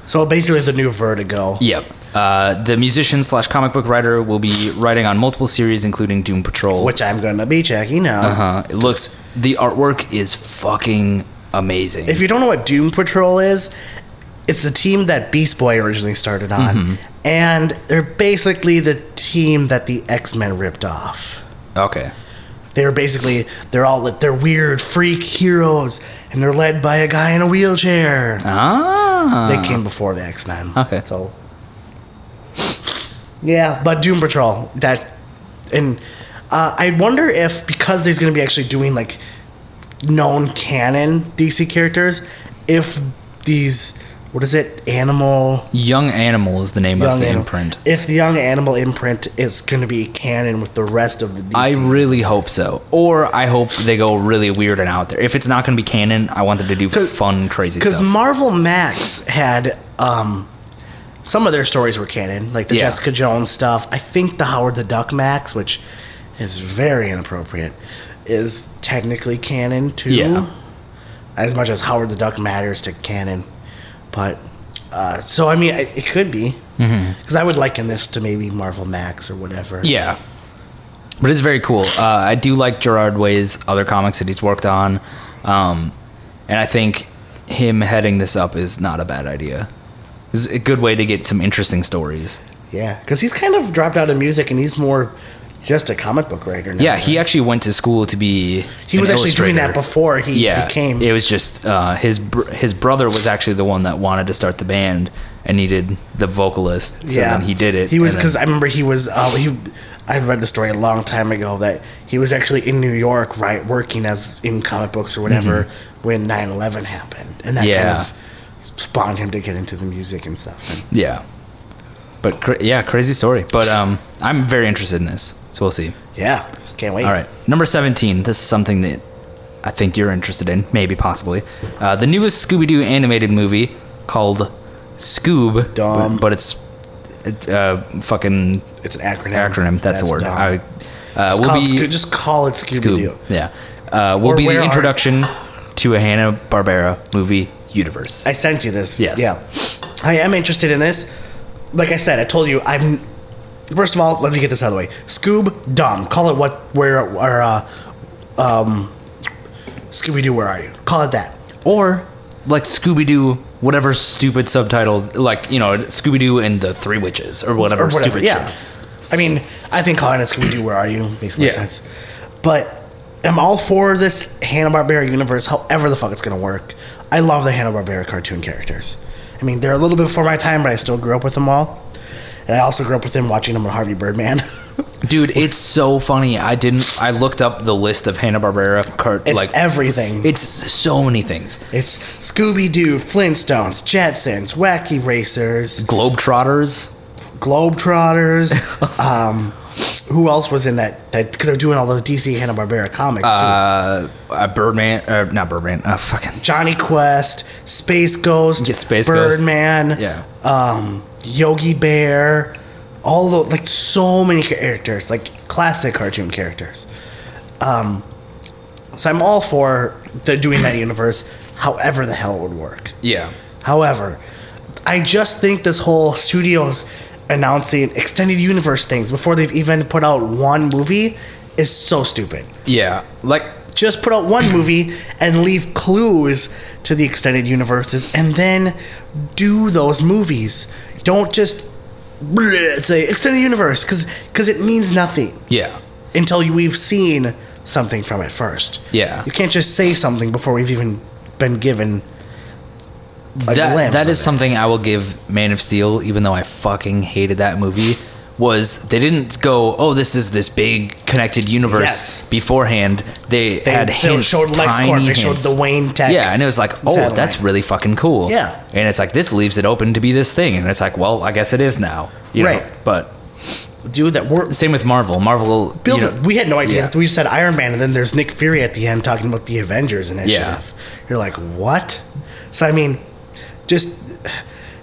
So basically the new Vertigo. Yep. The musician / comic book writer will be writing on multiple series, including Doom Patrol. Which I'm going to be checking out. The artwork is fucking amazing. If you don't know what Doom Patrol is, it's the team that Beast Boy originally started on. Mm-hmm. And they're basically the team that the X-Men ripped off. Okay. They're weird freak heroes, and they're led by a guy in a wheelchair. They came before the X-Men. Okay. So, yeah, but Doom Patrol, I wonder if, because there's going to be actually doing like known canon DC characters, if these, what is it, Young Animal is the name of the imprint. If the Young Animal imprint is going to be canon with the rest of the DC. I really hope so. Or I hope they go really weird and out there. If it's not going to be canon, I want them to do fun, crazy stuff. Because Marvel Max had, some of their stories were canon, like the Jessica Jones stuff. I think the Howard the Duck Max, which is very inappropriate, is technically canon too. Yeah. As much as Howard the Duck matters to canon. But, so I mean, it could be. Because I would liken this to maybe Marvel Max or whatever. Yeah. But it's very cool. I do like Gerard Way's other comics that he's worked on. And I think him heading this up is not a bad idea. It's a good way to get some interesting stories. Yeah, because he's kind of dropped out of music and he's more just a comic book writer now. Yeah, he actually went to school to be He was actually doing that before he became... It was just his brother was actually the one that wanted to start the band and needed the vocalist, so then he did it. He was, because I remember he was... I read the story a long time ago that he was actually in New York, right, working as in comic books or whatever when 9/11 happened. And that kind of spawned him to get into the music and stuff. Yeah. But crazy story. But I'm very interested in this, so we'll see. Yeah, can't wait. All right, number 17. This is something that I think you're interested in, maybe, possibly. The newest Scooby-Doo animated movie called Scoob, dumb, but it's fucking. It's an acronym. That's the word. Just call it Scooby-Doo. Scoob. Yeah. Will be the introduction to a Hanna-Barbera movie universe. I sent you this. Yes. Yeah. I am interested in this. Like I said, I told you, first of all, let me get this out of the way. Scoob, dumb. Call it Scooby-Doo, where are you? Call it that. Or, like, Scooby-Doo, whatever stupid subtitle, like, Scooby-Doo and the Three Witches, or whatever stupid shit. I mean, I think calling it Scooby-Doo, where are you, makes more sense. But I'm all for this Hanna-Barbera universe, however the fuck it's going to work. I love the Hanna-Barbera cartoon characters. I mean, they're a little bit before my time, but I still grew up with them all. And I also grew up with them watching them on Harvey Birdman. Dude, it's so funny. I looked up the list of Hanna-Barbera It's everything. It's so many things. It's Scooby-Doo, Flintstones, Jetsons, Wacky Racers, Globetrotters. Who else was in that? Because they're doing all those DC Hanna-Barbera comics too. Birdman, not Birdman. Fucking Johnny Quest, Space Ghost, Birdman, Yogi Bear, all the so many characters, like classic cartoon characters. So I'm all for doing that universe. however the hell it would work. Yeah. However, I just think this whole studios announcing extended universe things before they've even put out one movie is so stupid. Yeah. Like, just put out one movie and leave clues to the extended universes and then do those movies. Don't just say extended universe because it means nothing. Yeah. Until we've seen something from it first. Yeah. You can't just say something before we've even been given a glimpse that of is it. something I will give Man of Steel, even though I fucking hated that movie, was they didn't go, oh, this is this big connected universe Yes. beforehand. They had hints, showed LexCorp, tiny they showed hints. the Wayne Tech. Yeah, and it was like, oh, satellite. that's really fucking cool. Yeah. And it's like, this leaves it open to be this thing. And it's like, well, I guess it is now. You know? Right. But Dude, that we're same with Marvel. Marvel built you it. know, We had no idea. yeah. We just said Iron Man, and then there's Nick Fury at the end talking about the Avengers initiative. You're like, what? So I mean, just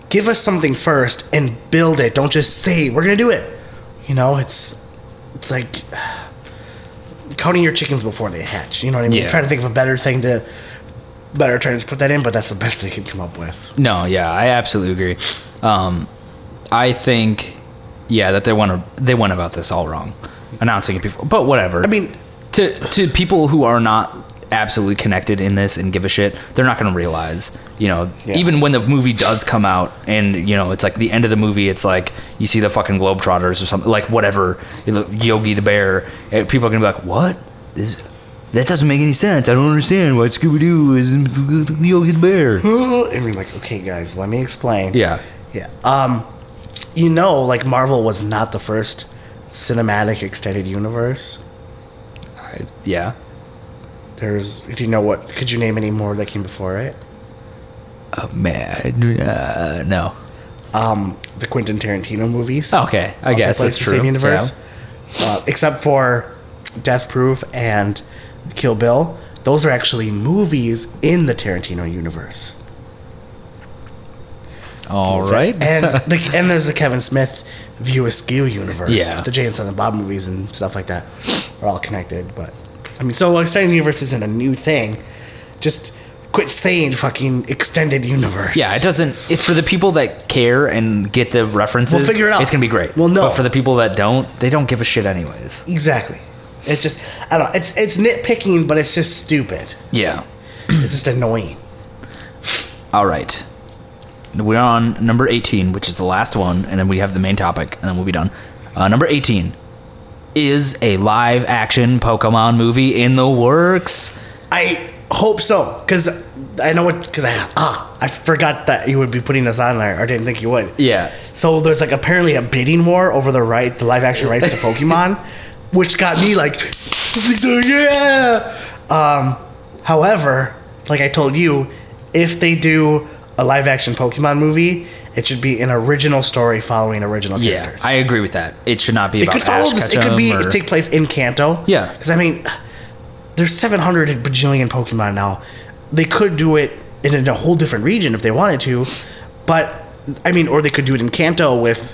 give us something first and build it. Don't just say we're gonna do it. You know, it's like counting your chickens before they hatch. You know what I mean? Yeah. Try to think of a better thing to better try to put that in, but that's the best they could come up with. No, yeah, I absolutely agree. I think, yeah, that they went about this all wrong, announcing it before. But whatever. I mean, to people who are not absolutely connected in this and give a shit, they're not going to realize, you know, Yeah. even when the movie does come out and, you know, it's like the end of the movie, it's like you see the fucking Globetrotters or something, like whatever, Yogi the Bear, and people are going to be like, what? That doesn't make any sense. I don't understand why Scooby-Doo is Yogi the Bear. and we're like, okay, guys, let me explain. Yeah. Yeah. You know, like Marvel was not the first cinematic extended universe. Yeah. Do you know what? Could you name any more that came before it? Oh, man. No. The Quentin Tarantino movies. Okay, I Also guess plays that's the true. Same universe, except for Death Proof and Kill Bill. Those are actually movies in the Tarantino universe. All right. And and there's the Kevin Smith View Askew universe. Yeah. The Jay and Silent Bob movies and stuff like that are all connected. But I mean, so extended universe isn't a new thing. Just quit saying fucking extended universe. Yeah, it doesn't. If for the people that care and get the references, We'll figure it out. It's gonna be great. Well, no. But for the people that don't, they don't give a shit anyways. Exactly. It's just I don't know. It's nitpicking, but it's just stupid. Yeah. It's just annoying. All right. We're on number 18, which is the last one, and then we have the main topic, and then we'll be done. Number 18 is a live action Pokemon movie in the works. I hope so, because I know what. Because I forgot that you would be putting this on there. I didn't think you would. Yeah. So there's like apparently a bidding war over the live action rights to Pokemon, which got me like, yeah. However, like I told you, if they do a live action Pokemon movie, it should be an original story following original Yeah, characters. I agree with that. It should not be It about could follow Ash this. It Ketchum could be or- take place in Kanto. Yeah. because I mean, there's 700 bajillion Pokemon now. They could do it in a whole different region if they wanted to, but I mean, or they could do it in Kanto with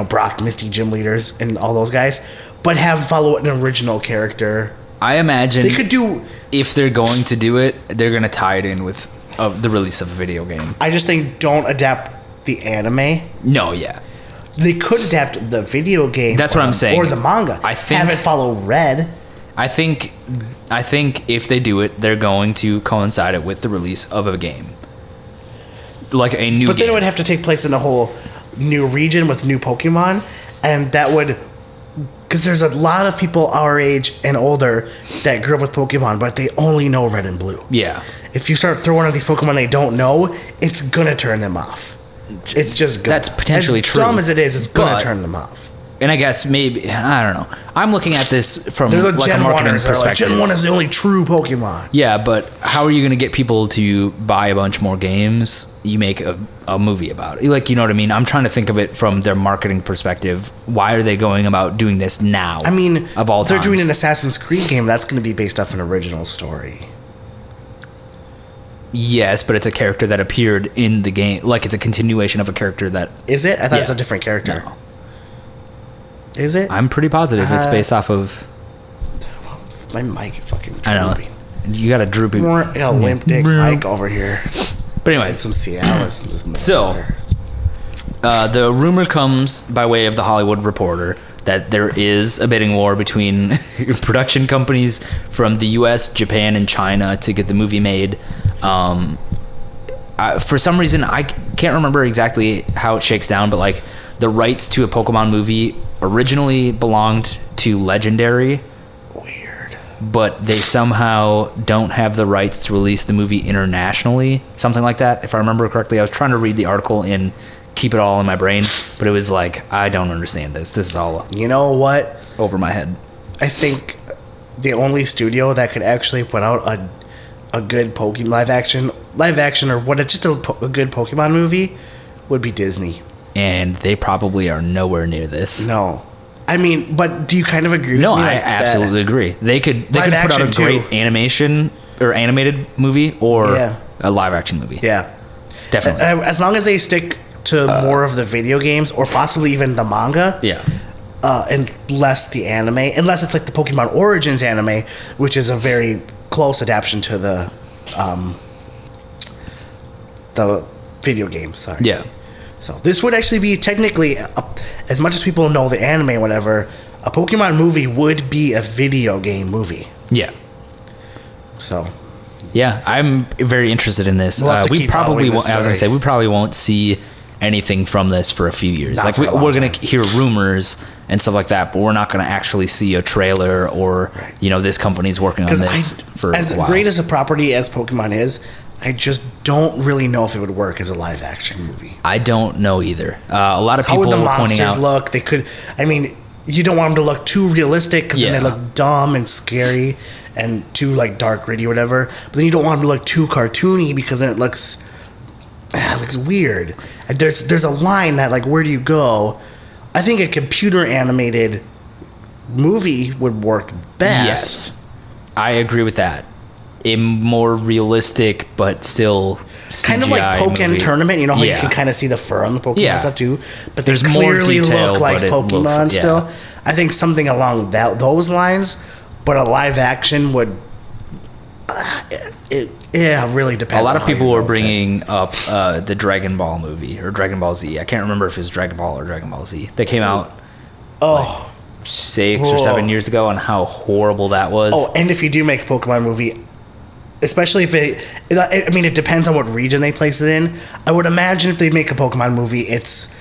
Brock, Misty, gym leaders, and all those guys, but have follow an original character. I imagine They could do. if they're going to do it, they're going to tie it in with the release of a video game. I just think don't adapt the anime. No, yeah. They could adapt the video game. That's what I'm saying. Or the manga. I think- have it follow Red. I think if they do it, they're going to coincide it with the release of a game. Like a new But then game. it would have to take place in a whole new region with new Pokemon, and that would, because there's a lot of people our age and older that grew up with Pokemon, but they only know Red and Blue. Yeah. If you start throwing out these Pokemon they don't know, it's gonna turn them off. It's just gonna. That's potentially as true, dumb as it is, it's gonna but- turn them off. And I guess maybe, I don't know. I'm looking at this from They're the like a Gen marketing 1ers. Like, perspective. Gen 1 is the only true Pokemon. Yeah, but how are you going to get people to buy a bunch more games? You make a movie about it. Like, you know what I mean? I'm trying to think of it from their marketing perspective. Why are they going about doing this now? I mean, of all they're times? doing an Assassin's Creed game that's going to be based off an original story. Yes, but it's a character that appeared in the game. Like, it's a continuation of a character that... Is it? I thought Yeah. it's a different character. No. Is it? I'm pretty positive it's based off of... My mic fucking I know. drooping. You got a droopy. Limp dick Mike over here. But anyways, Some Cialis in this so the rumor comes by way of the Hollywood Reporter that there is a bidding war between production companies from the U.S., Japan, and China to get the movie made. For some reason, I can't remember exactly how it shakes down, but like the rights to a Pokemon movie originally belonged to Legendary. Weird. But they somehow don't have the rights to release the movie internationally. Something like that, if I remember correctly. I was trying to read the article and keep it all in my brain, but it was like, I don't understand this. This is all You know what? over my head. I think the only studio that could actually put out a good Pokemon live action or what just a good Pokemon movie would be Disney. And they probably are nowhere near this. No. I mean, but do you kind of agree with No, me? I absolutely agree. They could put out action a great too. animation or animated movie or Yeah. a live action movie. Yeah. Definitely. As long as they stick to more of the video games or possibly even the manga. Yeah. And less the anime, unless it's like the Pokemon Origins anime, which is a very close adaptation to the video game. Sorry. Yeah. So this would actually be technically, as much as people know the anime or whatever, a Pokemon movie would be a video game movie. Yeah. So Yeah, I'm very interested in this. We'll have to We keep probably following won't, this I was going to say, story. we probably won't see anything from this for a few years. Not Like for a long we're going time. to hear rumors and stuff like that, but we're not going to actually see a trailer or, this company's working on this for as a while. great as a property as Pokemon is, I just don't really know if it would work as a live action movie. I don't know either. A lot of How people would the were pointing monsters out. look? They could. I mean, you don't want them to look too realistic because then Yeah. they look dumb and scary and too like dark, gritty, or whatever. But then you don't want them to look too cartoony because then it looks weird. And there's a line that like, where do you go? I think a computer animated movie would work best. Yes, I agree with that. A more realistic, but still CGI Kind of like Pokemon movie. Tournament, you know how Yeah. you can kind of see the fur on the Pokemon Yeah. stuff too, but There's they more clearly detail, look like but it Pokemon looks- yeah. still. I think something along those lines, but a live action would. It really depends. A lot on of how you people go were with it. bringing up the Dragon Ball movie or Dragon Ball Z. I can't remember if it was Dragon Ball or Dragon Ball Z. They came out Oh, 6 or Whoa. 7 years ago, and how horrible that was. oh, and if you do make a Pokemon movie, especially if I mean, it depends on what region they place it in. I would imagine if they make a Pokemon movie, it's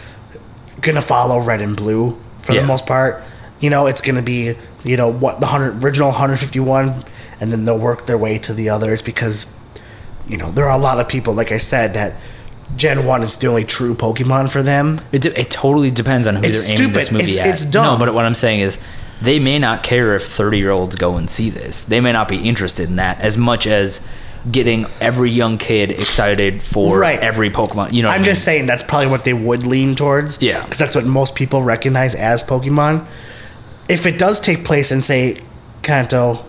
gonna follow Red and Blue for Yeah. the most part. It's gonna be what the original 151, and then they'll work their way to the others because there are a lot of people, like I said, that Gen 1 is the only true Pokemon for them. It totally depends on who It's they're aiming this stupid. movie at. It's dumb. No, but what I'm saying is they may not care if 30-year-olds go and see this. They may not be interested in that as much as getting every young kid excited for Right. every Pokemon. You know what I'm I mean? just saying that's probably what they would lean towards. Yeah. Because that's what most people recognize as Pokemon. If it does take place in, say, Kanto,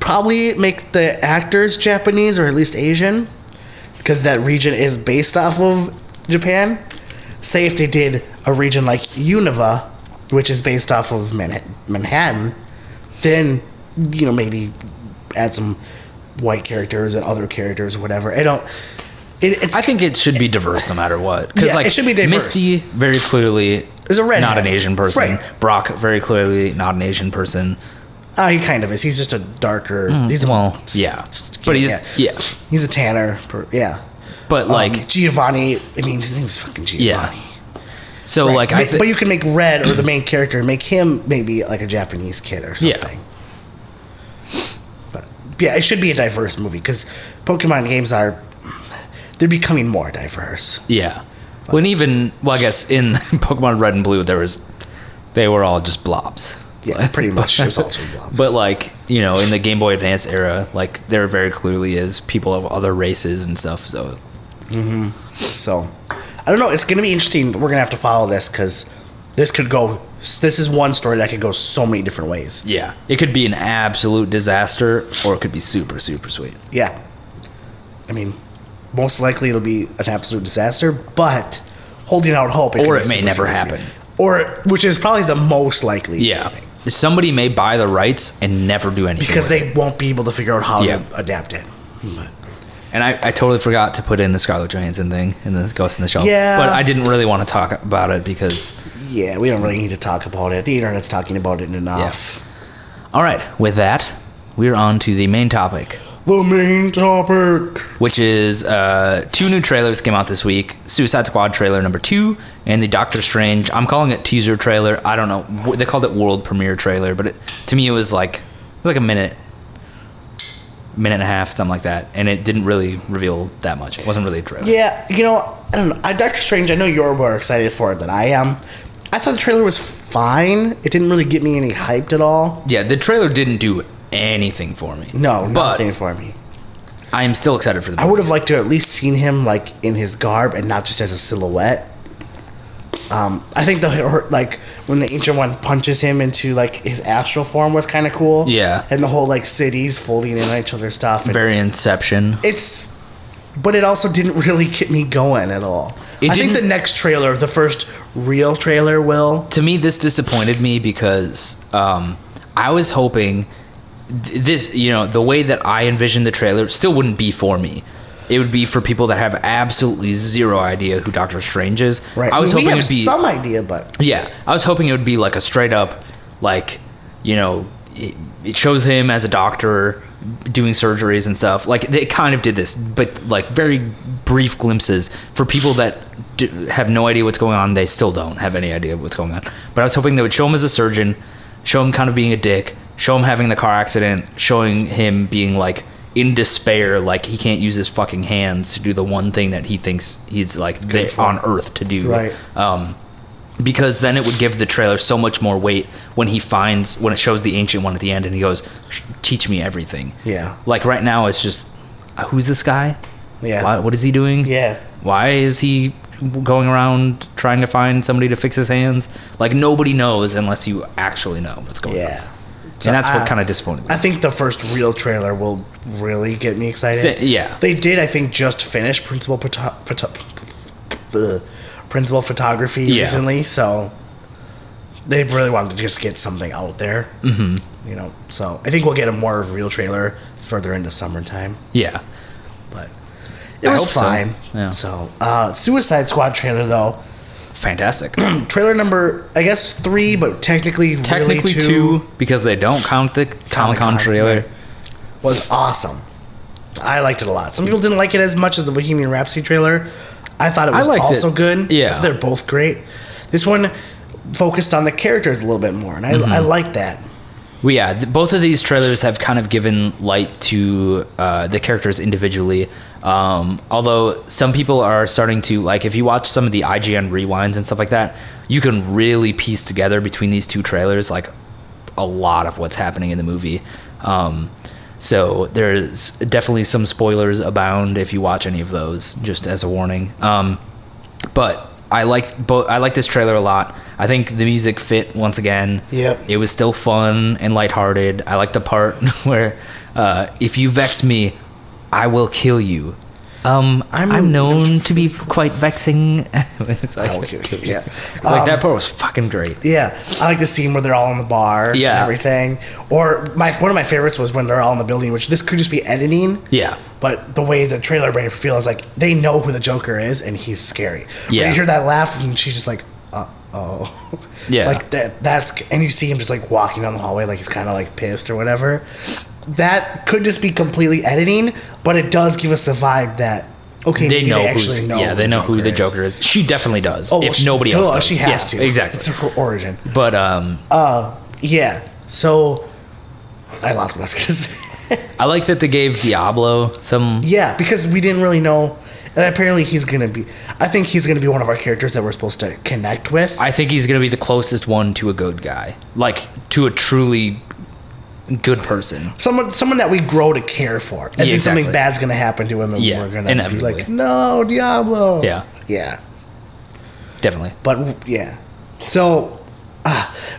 probably make the actors Japanese or at least Asian. Because that region is based off of Japan. Say if they did a region like Unova, which is based off of Manhattan, then, maybe add some white characters and other characters or whatever. I think it should be diverse no matter what. Because Yeah, it should be diverse. Misty very clearly Is a redhead. not an Asian person. Right. Brock very clearly not an Asian person. He kind of is. He's just a darker. He's Yeah, but he's a tanner. Yeah. But like, Giovanni. I mean, his name's fucking Giovanni. so Right. like, but you can make Red or the main character, make him maybe like a Japanese kid or Yeah. something. But yeah, it should be a diverse movie because Pokemon games they're becoming more diverse. yeah. When I guess in Pokemon Red and Blue, they were all just blobs. Yeah, pretty much. It was also blobs. But like, in the Game Boy Advance era, like there very clearly is people of other races and stuff. So So, I don't know. It's going to be interesting. We're going to have to follow this because this is one story that could go so many different ways. yeah, it could be an absolute disaster, or it could be super, super sweet. Yeah. I mean, most likely it'll be an absolute disaster, but holding out hope. Or could it be may super, never super happen. sweet. Which is probably the most likely. Yeah. thing. somebody may buy the rights and never do anything because with they won't be able to figure out how Yeah. to adapt it. But And I totally forgot to put in the Scarlett Johansson thing in the Ghost in the Shell. Yeah. But I didn't really want to talk about it because... yeah, we don't really need to talk about it. The internet's talking about it enough. All right, with that, we're on to the main topic, The main topic. which is 2 new trailers came out this week. Suicide Squad trailer number 2 and the Doctor Strange, I'm calling it teaser trailer. I don't know. They called it world premiere trailer, but to me it was like a minute and a half, something like that. And it didn't really reveal that much. It wasn't really a trailer. Yeah, I don't know. Doctor Strange, I know you're more excited for it than I am. I thought the trailer was fine. It didn't really get me any hyped at all. Yeah, the trailer didn't do anything for me. No, but nothing for me. I am still excited for the movie. I would have liked to at least seen him like in his garb and not just as a silhouette. I think when the Ancient One punches him into like his astral form was kind of cool. Yeah. And the whole like cities folding in on each other's stuff. And Very Inception. but it also didn't really get me going at all. I think the next trailer, the first real trailer, will. To me, this disappointed me because I was hoping this, the way that I envisioned the trailer still wouldn't be for me. It would be for people that have absolutely zero idea who Doctor Strange is. Right. I was hoping we have it'd be some idea, but yeah. I was hoping it would be like a straight up, like, it shows him as a doctor doing surgeries and stuff. Like they kind of did this, but like very brief glimpses for people that have no idea what's going on. They still don't have any idea what's going on. But I was hoping they would show him as a surgeon, show him kind of being a dick, show him having the car accident, showing him being like in despair, like he can't use his fucking hands to do the one thing that he thinks he's like on Earth to do. Right. Because then it would give the trailer so much more weight when it shows the Ancient One at the end and he goes, teach me everything. Yeah. Like right now it's just, who's this guy? Yeah. What is he doing? Yeah. Why is he going around trying to find somebody to fix his hands? Like nobody knows unless you actually know what's going on. Yeah. And that's what kind of disappointed me. I think the first real trailer will really get me excited. Yeah. They did, I think, just finish principal photography recently, so they really wanted to just get something out there. Mm-hmm. So I think we'll get a more real trailer further into summertime. Yeah. But it was fine. So. Yeah. So, Suicide Squad trailer, though. Fantastic. Trailer number, I guess, 3, but technically really 2 because they don't count the Comic-Con trailer. Was awesome. I liked it a lot. Some people didn't like it as much as the Bohemian Rhapsody trailer. I thought it was also good. Yeah. They're both great. This one focused on the characters a little bit more, and I like that. Well, yeah, both of these trailers have kind of given light to the characters individually. Although some people are starting to, like, if you watch some of the IGN rewinds and stuff like that, you can really piece together between these 2 trailers, like, a lot of what's happening in the movie. So there's definitely some spoilers abound if you watch any of those, just as a warning. But I like this trailer a lot. I think the music fit once again. Yep. It was still fun and lighthearted. I like the part where if you vex me, I will kill you. I'm known to be quite vexing. It's like, yeah. Like that part was fucking great. Yeah, I like the scene where they're all in the bar and everything. Or one of my favorites was when they're all in the building, which this could just be editing. Yeah. But the way the trailer made it feel is like they know who the Joker is and he's scary. Yeah. When you hear that laugh and she's just like, oh. Yeah. Like and you see him just like walking down the hallway like he's kind of like pissed or whatever. That could just be completely editing, but it does give us the vibe that they know who the Joker is. She definitely does. If nobody else does, she has to. Exactly. It's her origin. But yeah. So I lost what I was gonna say. I like that they gave Diablo some. Yeah, because we didn't really know, and apparently he's gonna be. I think he's gonna be one of our characters that we're supposed to connect with. I think he's gonna be the closest one to a good guy, like to a truly good person, someone that we grow to care for, and then something bad's gonna happen to him, and we're gonna be like, no, Diablo. Yeah, definitely. But yeah, so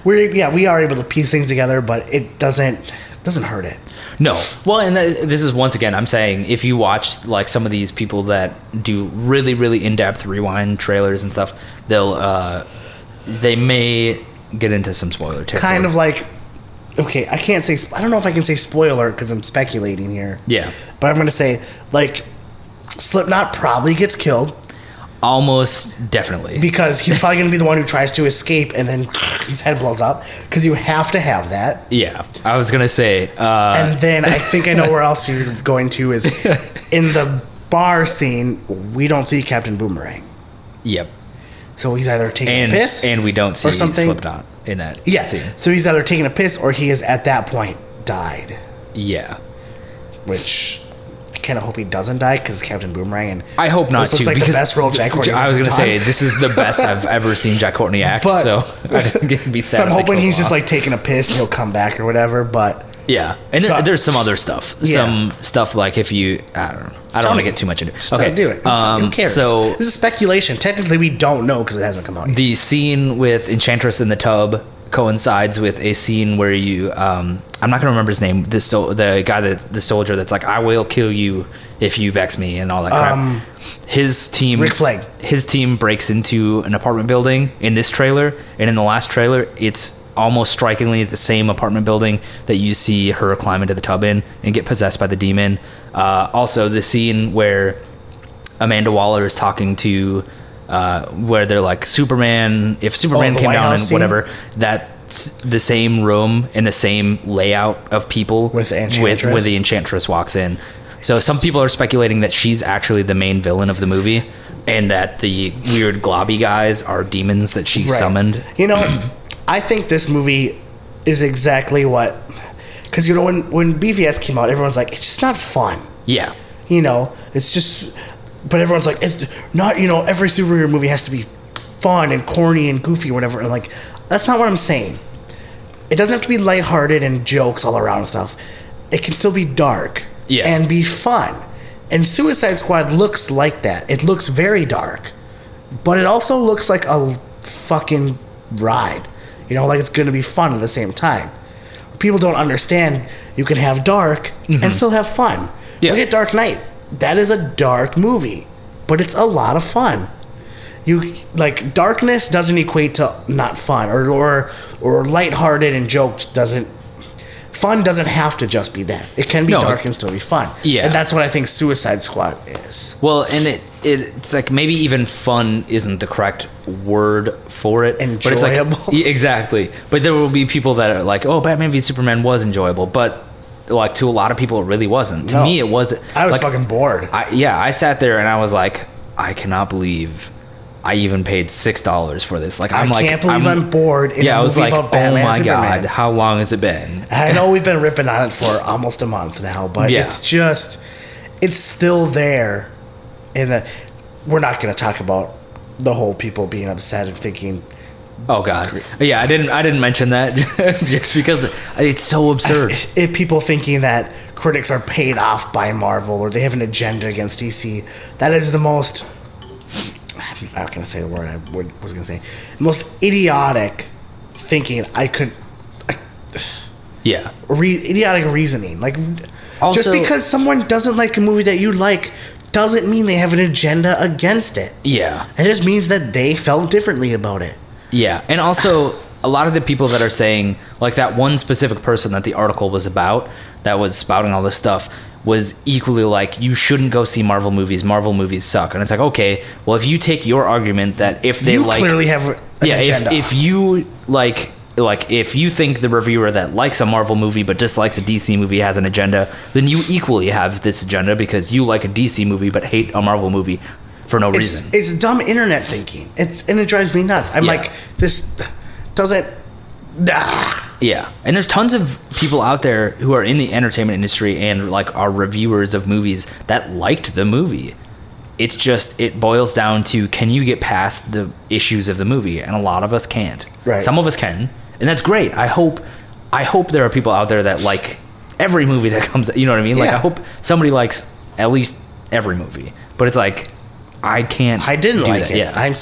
we are able to piece things together, but it doesn't hurt it. No, well, and this is once again, I'm saying if you watch like some of these people that do really, really in-depth rewind trailers and stuff, they may get into some spoiler territory. kind of like, okay, I can't say, I don't know if I can say spoiler because I'm speculating here. Yeah. But I'm going to say, like, Slipknot probably gets killed. Almost definitely. Because he's probably going to be the one who tries to escape and then his head blows up. Because you have to have that. Yeah. I was going to say. And then I think I know where else you're going to is in the bar scene, we don't see Captain Boomerang. Yep. So he's either taking a piss. And we don't see or something. Slipknot in that scene. So he's either taking a piss or he has at that point died. Yeah. Which I kind of hope he doesn't die because Captain Boomerang. And I hope not this looks too. like the best role Jack Courtney's I was ever going to done. say, this is the best I've ever seen Jack Courtney act. But- so I didn't be sad. So I'm if they hoping killed he's him just off. like taking a piss and he'll come back or whatever. But Yeah, and So- there's some other stuff. Yeah. Some stuff like if you, I don't know. I don't want to get too much into it. just don't do it. Who cares? So This is speculation. Technically, we don't know because it hasn't come out yet. the scene with Enchantress in the tub coincides with a scene where you, I'm not going to remember his name. The guy the soldier that's like, I will kill you if you vex me and all that crap. His team, Rick Flag. His team breaks into an apartment building in this trailer, and in the last trailer, it's almost strikingly the same apartment building that you see her climb into the tub in and get possessed by the demon. Also, the scene where Amanda Waller is talking to, where they're like, Superman, if Superman the came White down House and scene? whatever, that's the same room and the same layout of people With the Enchantress? where the Enchantress walks in. So some people are speculating that she's actually the main villain of the movie and that the weird globby guys are demons that she Right. summoned. You know, I think this movie is exactly what... Because, you know, when BVS came out, everyone's like, it's just not fun. Yeah. You know, it's just... But everyone's like, it's not, you know, every superhero movie has to be fun and corny and goofy or whatever. And like, that's not what I'm saying. It doesn't have to be lighthearted and jokes all around and stuff. It can still be dark and be fun. And Suicide Squad looks like that. It looks very dark. But it also looks like a fucking ride. You know, like it's going to be fun at the same time. People don't understand you can have dark and still have fun. Yeah. Look at Dark Knight. That is a dark movie, but it's a lot of fun. You like darkness doesn't equate to not fun or lighthearted and joked doesn't. Fun doesn't have to just be that. It can be dark and still be fun. Yeah. And that's what I think Suicide Squad is. Well, and it's like maybe even fun isn't the correct word for it. Enjoyable. But it's like, yeah, exactly. But there will be people that are like, oh, Batman v Superman was enjoyable. But like to a lot of people, it really wasn't. To me, it wasn't. I was like, fucking bored. I sat there and I was like, I cannot believe I even paid $6 for this. Like, I can't believe I'm bored in a I was movie like, about Batman oh my and Superman. God, how long has it been? I know we've been ripping on it for almost a month now, but Yeah. it's still there. And we're not going to talk about the whole people being upset and thinking. Oh God, yeah, I didn't mention that just because it's so absurd. If people thinking that critics are paid off by Marvel or they have an agenda against DC, that is the most. I'm not going to say the word I was going to say. The most idiotic thinking Yeah. idiotic reasoning. Like, Also- just because someone doesn't like a movie that you like doesn't mean they have an agenda against it. Yeah. It just means that they felt differently about it. Yeah. And also, a lot of the people that are saying, like that one specific person that the article was about that was spouting all this stuff was equally like, you shouldn't go see Marvel movies. Marvel movies suck. And it's like, okay, well, if you take your argument that if they You like. clearly have an agenda. If you like if you think the reviewer that likes a Marvel movie but dislikes a DC movie has an agenda, then you equally have this agenda because you like a DC movie but hate a Marvel movie for no reason. It's dumb internet thinking. And it drives me nuts. I'm like, this doesn't. Yeah, and there's tons of people out there who are in the entertainment industry and like are reviewers of movies that liked the movie. It's just, it boils down to, can you get past the issues of the movie? And a lot of us can't. Right. Some of us can, and that's great. I hope there are people out there that like every movie that comes. You know what I mean? Like, Yeah. I hope somebody likes at least every movie. But it's like, I can't. I didn't do like that. it. Yeah.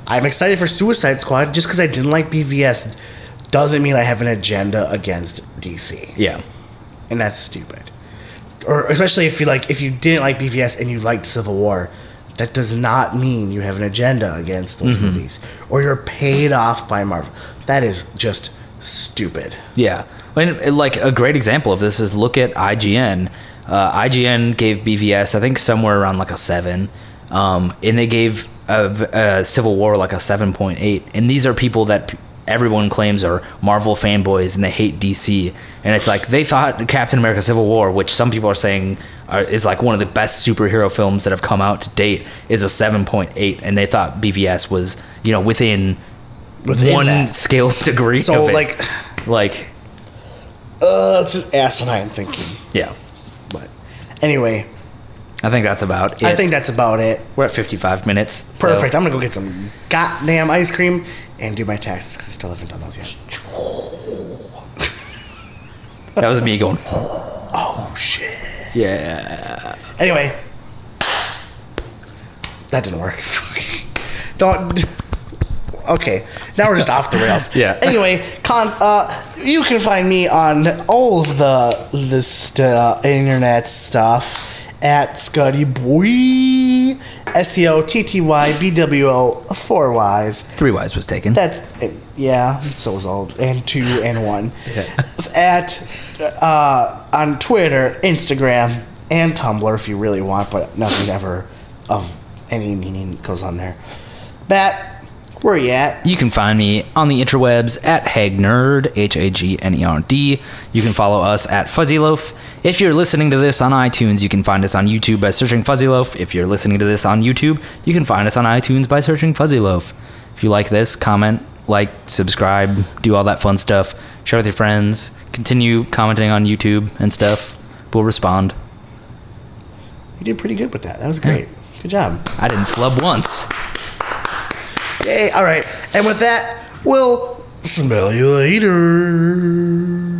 I'm excited for Suicide Squad. Just because I didn't like BVS doesn't mean I have an agenda against DC. Yeah. And that's stupid. Or especially if you didn't like BVS and you liked Civil War, That does not mean you have an agenda against those movies or you're paid off by Marvel. That is just stupid. Yeah. And like a great example of this is look at IGN. IGN gave BVS, I think, somewhere around like a 7. And they gave Civil War like a 7.8. And these are people that everyone claims are Marvel fanboys and they hate DC. And it's like they thought Captain America Civil War, which some people are saying is like one of the best superhero films that have come out to date, is a 7.8. And they thought BVS was, you know, within one that scale degree so of it. It's just asinine thinking. Yeah. But anyway, I think that's about it. I think that's about it. We're at 55 minutes. Perfect. I'm going to go get some goddamn ice cream and do my taxes because I still haven't done those yet. That was me going, oh, shit. yeah. Anyway, that didn't work. Don't. Okay, now we're just off the rails. Yeah. Anyway, you can find me on all of the internet stuff at Scuddy Boy, SCOTTYBWO 4 Ys. 3 Ys was taken. That's yeah. So was all and 2 and 1. Yeah. It's at on Twitter, Instagram, and Tumblr if you really want, but nothing ever of any meaning goes on there. Bat. Where are you at? You can find me on the interwebs at Hagnerd, HAGNERD. You can follow us at Fuzzy Loaf. If you're listening to this on iTunes, you can find us on YouTube by searching Fuzzy Loaf. If you're listening to this on YouTube, you can find us on iTunes by searching Fuzzy Loaf. If you like this, comment, like, subscribe, do all that fun stuff. Share with your friends. Continue commenting on YouTube and stuff. We'll respond. You did pretty good with that. That was great. Yeah. Good job. I didn't flub once. Yay. All right. And with that, we'll smell you later.